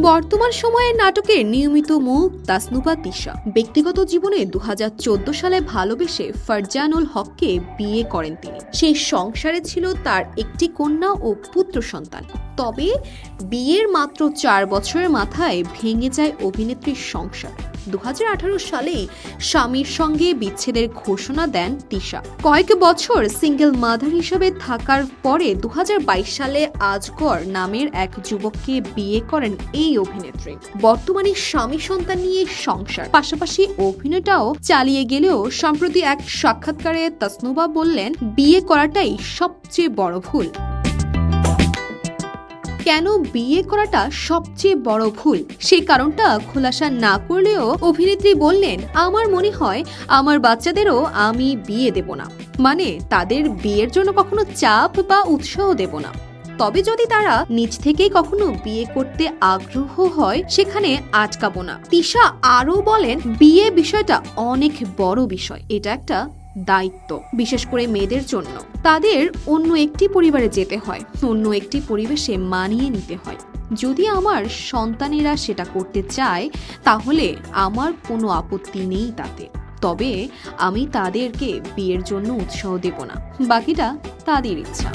বর্তমান সময়ের নাটকের নিয়মিত মুখ তাসনুভা তিশা। ব্যক্তিগত জীবনে 2014 সালে ভালোবেসে ফারজানুল হককে বিয়ে করেন তিনি। সেই সংসারে ছিল তার একটি কন্যা ও পুত্র সন্তান। তবে বিয়ের মাত্র 4 বছরের মাথায় ভেঙে যায় অভিনেত্রীর সংসার। 2018 সালেই স্বামীর সঙ্গে বিচ্ছেদের ঘোষণা দেন তিশা। কয়েক বছর সিঙ্গেল মাদার হিসেবে থাকার পরে 2022 সালে আজগর নামের এক যুবককে বিয়ে করেন এই অভিনেত্রী। বর্তমানে স্বামী সন্তান নিয়ে সংসার, পাশাপাশি অভিনয়টাও চালিয়ে গেলেও সম্প্রতি এক সাক্ষাৎকারে তাসনুভা বললেন, বিয়ে করাটাই সবচেয়ে বড় ভুল। কেন বিয়ে করাটা সবচেয়ে বড় ভুল সেই কারণটা খোলাসা না করলেও অভিনেত্রী বললেন, আমার মনে হয় আমার বাচ্চাদেরও আমি বিয়ে দেব না, মানে তাদের বিয়ের জন্য কখনো চাপ বা উৎসাহ দেব না। তবে যদি তারা নিজ থেকেই কখনো বিয়ে করতে আগ্রহ হয় সেখানে আটকাবো না। তিশা আরও বলেন, বিয়ে বিষয়টা অনেক বড় বিষয়, এটা একটা দায়িত্ব, বিশেষ করে মেয়েদের জন্য। তাদের অন্য একটি পরিবারে যেতে হয়, অন্য একটি পরিবেশে মানিয়ে নিতে হয়। যদি আমার সন্তানেরা সেটা করতে চায় তাহলে আমার কোনো আপত্তি নেই তাতে, তবে আমি তাদেরকে বিয়ের জন্য উৎসাহ দেব না, বাকিটা তাদের ইচ্ছা।